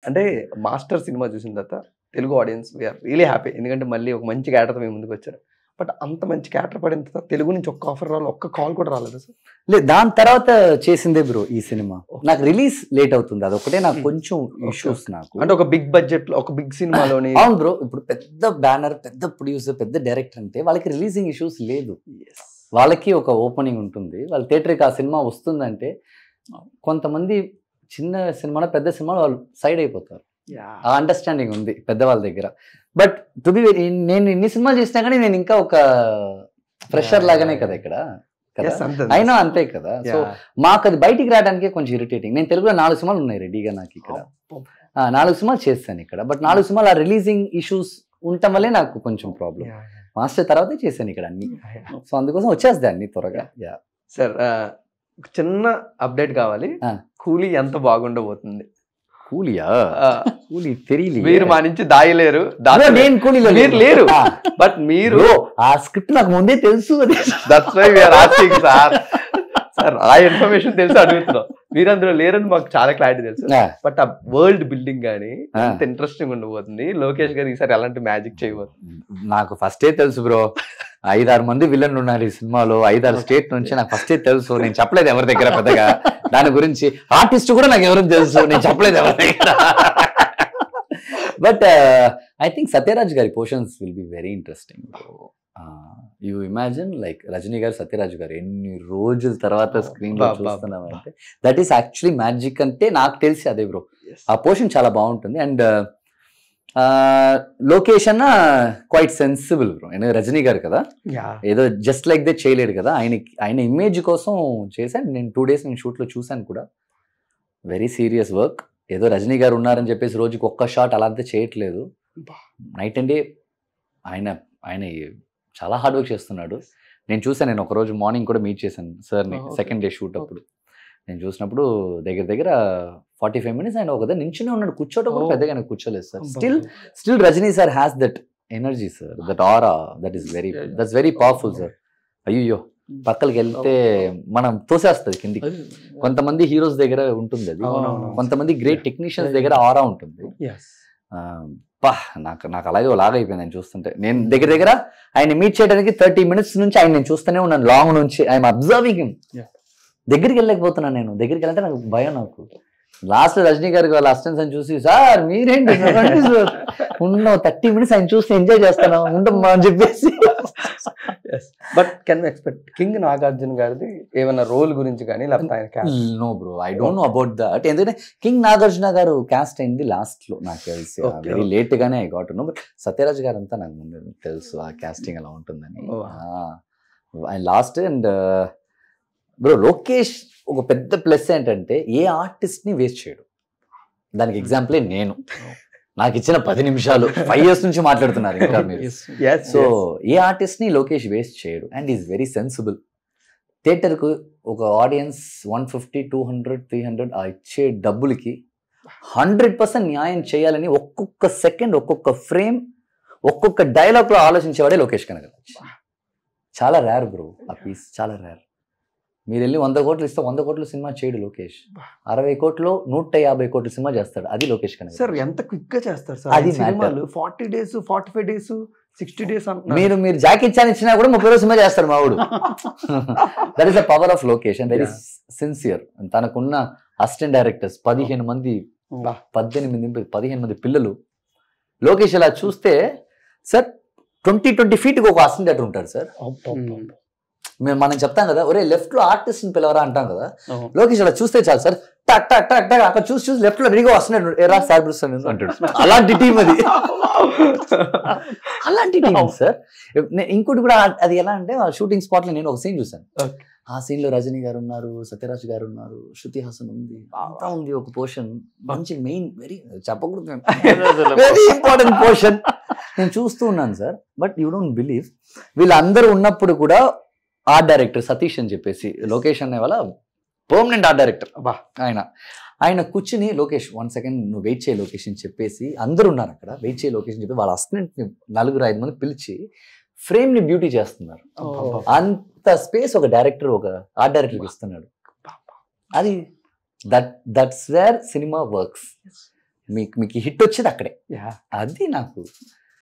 అంటే master cinema చూసిన తర్వాత Telugu audiences we are really happy. ఎందుకంటే మళ్ళీ ఒక మంచి క్యారెక్టర్తో మేము ముందుకు వచ్చారు. బట్ అంత మంచి క్యారెక్టర్ పడిన తర్వాత తెలుగు నుంచి ఒక్క ఆఫర్ రావాలి, ఒక్క కాల్ కూడా రాలేదు సార్. లేదు, దాని తర్వాత చేసిందే బ్రో ఈ సినిమా. నాకు రిలీజ్ లేట్ అవుతుంది, అదొకటే నాకు కొంచెం ఇష్యూస్. నాకు అంటే ఒక బిగ్ బడ్జెట్ లో ఒక బిగ్ సినిమాలోని. అవును బ్రో, ఇప్పుడు పెద్ద బ్యానర్, పెద్ద ప్రొడ్యూసర్, పెద్ద డైరెక్టర్ అంటే వాళ్ళకి రిలీజింగ్ ఇష్యూస్ లేదు. వాళ్ళకి ఒక ఓపెనింగ్ ఉంటుంది, వాళ్ళ థియేటర్కి ఆ సినిమా వస్తుందంటే. కొంతమంది చిన్న సినిమా పెద్ద సినిమాలు వాళ్ళు సైడ్ అయిపోతారు. ఆ అండర్స్టాండింగ్ ఉంది పెద్దవాళ్ళ దగ్గర. బట్ టు బి వెరీ, నేను ఇన్ని సినిమాలు చేసినా కానీ నేను ఇంకా ఒక ఫ్రెషర్ లాగానే కదా ఇక్కడ కదా, అయినా అంతే కదా. సో మాకు అది బయటికి రావడానికి కొంచెం ఇరిటేటింగ్. నేను తెలుగులో 4 సినిమాలు ఉన్నాయి రెడీగా నాకు ఇక్కడ, 4 సినిమాలు చేస్తాను ఇక్కడ. బట్ 4 సినిమాలు ఆ రిలీజింగ్ ఇష్యూస్ ఉండటం వల్లే నాకు కొంచెం ప్రాబ్లం. మాస్టర్ తర్వాతే చేశాను ఇక్కడ అన్ని. సో అందుకోసం వచ్చేస్తాయి అన్ని త్వరగా. సార్ చిన్న అప్డేట్ కావాలి, కూలీ ఎంత బాగుండబోతుంది? కూలియా? కూలీ తెలియదు, మీరు మా నుంచి దాయలేరు. నేను కూలీలో లేరు, బట్ మీరు ఆ స్క్రిప్ట్ నాకు ముందే తెలుసు. That's why we are asking sir. Sir ఆ ఇన్ఫర్మేషన్ తెలిసి అడుగుతున్నాం. మీరు అందులో లేరని మాకు చాలా క్లారిటీ తెలుసు. బట్ ఆ వరల్డ్ బిల్డింగ్ కానీ ఎంత ఇంట్రెస్టింగ్ ఉండబోతుంది. లోకేష్ గారు ఈసారి ఎలాంటి మ్యాజిక్ చేయబోతుంది? నాకు ఫస్టే తెలుసు బ్రో, 5-6 మంది విలన్లు ఉన్నారు ఈ సినిమాలో, 5-6 స్టేట్ నుంచి. నాకు ఫస్టే తెలుసు, నేను చెప్పలేదు ఎవరి దగ్గర పెద్దగా దాని గురించి. ఆర్టిస్ట్ కూడా నాకు ఎవరికి తెలుసు, నేను చెప్పలేదు ఎవరి దగ్గర. బట్ ఐ థింక్ సత్యరాజ్ గారి portions will be very interesting. You imagine like Rajini గారు, సత్యరాజ్ గారు ఎన్ని రోజుల తర్వాత స్క్రీన్ లో చూస్తున్నామంటే దట్ ఈస్ యాక్చువల్లీ మ్యాజిక్. అంటే నాకు తెలిసి అదే బ్రో, ఆ పోర్షన్ చాలా బాగుంటుంది. And location quite sensible bro. Rajini గారు కదా, ఏదో జస్ట్ లైక్ దే చేయలేడు కదా, ఆయన ఇమేజ్ కోసం చేశాను. నేను 2 days నేను షూట్లో చూశాను కూడా. Very serious work. ఏదో రజనీ గారు ఉన్నారని చెప్పేసి రోజుకి ఒక్క షాట్ అలా అంతా చేయట్లేదు. నైట్ అండ్ డే ఆయన చాలా హార్డ్ వర్క్ చేస్తున్నాడు. నేను చూసాను, నేను ఒకరోజు మార్నింగ్ కూడా మీట్ చేశాను సార్ని, సెకండ్ డే షూట్ అప్పుడు. నేను చూసినప్పుడు దగ్గర 45 minutes ఆయన ఒక దగ్గర నించునే ఉన్నాడు, కూర్చోటం కూడా పెద్దగా ఆయన కూర్చోలేదు sir. Still Rajini sir has that energy sir, that aura, that's very powerful sir. అయ్యో పక్కలకి వెళ్తే మనం తోసేస్తుంది కిందికి. కొంతమంది హీరోస్ దగ్గర ఉంటుంది అది, కొంతమంది గ్రేట్ టెక్నీషియన్స్ దగ్గర ఆరా ఉంటుంది. నాకు అలాగే అయిపోయింది ఆయన చూస్తుంటే. నేను దగ్గర ఆయన మీట్ చేయడానికి 30 minutes నుంచి ఆయన నేను చూస్తూనే ఉన్నాను, లాంగ్ నుంచి. I'm observing him. దగ్గరికి వెళ్ళలేకపోతున్నాను నేను. దగ్గరికి వెళ్ళంటే నాకు భయం. నాకు లాస్ట్ రజనీ గారికి వాళ్ళ అసిస్టెంట్స్ అని చూసి, సార్ మీరేంటి ఉన్న 30 minutes ఆయన చూస్తే ఎంజాయ్ చేస్తాను ఉండమ్మా అని చెప్పేసి. But can we expect king Nagarjuna గారిది ఏమైనా రోల్ గురించి కానీ లేకపోతే ఆయన? No bro, I don't know about that. ఎందుకంటే కింగ్ నాగార్జున గారు క్యాస్ట్ అయింది లాస్ట్ లో నాకు తెలిసి, వెరీ లేట్ గానే I got know. But Sathyaraj గారు అంతా నాకు ముందు తెలుసు ఆ క్యాస్టింగ్ అలా ఉంటుందని. ఆయన లాస్ట్. అండ్ బ్రో లోకేష్ ఒక పెద్ద ప్లస్ ఏంటంటే ఏ ఆర్టిస్ట్ ని వేస్ట్ చేయడు. దానికి ఎగ్జాంపులే నేను. నాకు ఇచ్చిన 10 నిమిషాలు 5 years నుంచి మాట్లాడుతున్నారు ఇంకా మీరు. సో ఏ ఆర్టిస్ట్ ని లోకేష్ వేస్ట్ చేయడు. And is very sensible. థియేటర్కు ఒక ఆడియన్స్ 150, 200, 300 ఆ ఇచ్చే డబ్బులకి 100% న్యాయం చేయాలని ఒక్కొక్క సెకండ్, ఒక్కొక్క ఫ్రేమ్, ఒక్కొక్క డైలాగ్లో ఆలోచించేవాడే లోకేష్ కనగరాజ్. చాలా రేర్ బ్రో ఆ పీస్, చాలా రేర్. మీరు వెళ్ళి 100 కోట్లు ఇస్తే 100 కోట్ల సినిమా చేయడు లోకేష్. 60 కోట్లు 150 కోట్ల సినిమా చేస్తాడు, అది లోకేష్ కనగరాజ్. సార్ ఎంత క్విక్ గా చేస్తారు సార్ అది సినిమాలు. 40 days, 45 days, 60 days మీరు జాకీ చాన్ ఇచ్చినా కూడా 30 రోజులు సినిమా చేస్తాడు మావుడు. That is the power of Lokesh and very sincere. తనకున్న అసిస్టెంట్ డైరెక్టర్స్ 15 మంది, 15 మంది పిల్లలు. లోకేష్ ఇలా చూస్తే సార్ 20 feet ఒక అసిస్టెంట్ డైరెక్టర్ ఉంటాడు సార్. మనం చెప్తాం కదా, ఒరే లెఫ్ట్ లో ఆర్టిస్ట్ ని పిలవరా అంటాం కదా. లోకేష్ అలా చూస్తే చాలు సార్, టక్ టక్ టక్ టక్ అక్కడ చూసి లెఫ్ట్ లో రెడీగా వస్తున్నాడు, ఎరా సార్ పిలుస్తాను అంటాడు. అలాంటి టీం అది, అలాంటి టీం సార్. ఇంకోటి కూడా అది ఎలా అంటే, షూటింగ్ స్పాట్ లో నేను ఒక సీన్ చూసాను. ఆ సీన్ లో రజనీ గారు ఉన్నారు, సత్యరాజ్ గారు ఉన్నారు, శృతి హాసన్ ఉంది, అంతా ఉంది. ఒక పోర్షన్ మంచి మెయిన్, వెరీ చెప్పకూడదు, వెరీ ఇంపార్టెంట్ పోర్షన్. నేను చూస్తూ ఉన్నాను sir. But you don't believe, వీళ్ళందరూ ఉన్నప్పుడు కూడా ఆర్ట్ డైరెక్టర్ సతీష్ అని చెప్పేసి, లోకేష్ అనే వాళ్ళ పర్మనెంట్ ఆర్ట్ డైరెక్టర్. ఆయన కూర్చుని, లోకేష్ 1 second నువ్వు వెయిట్ చేయ లోకేష్ అని చెప్పేసి, అందరూ ఉన్నారు అక్కడ, వెయిట్ చేయ లోకేష్ అని చెప్పి వాళ్ళ అసిస్టెంట్ని 4-5 మంది పిలిచి ఫ్రేమ్ ని బ్యూటీ చేస్తున్నారు. అంత స్పేస్ ఒక డైరెక్టర్, ఒక ఆర్ట్ డైరెక్టర్కి ఇస్తున్నాడు. అది దట్స్ వేర్ సినిమా వర్క్స్. మీకు హిట్ వచ్చేది అక్కడే. యా అది నాకు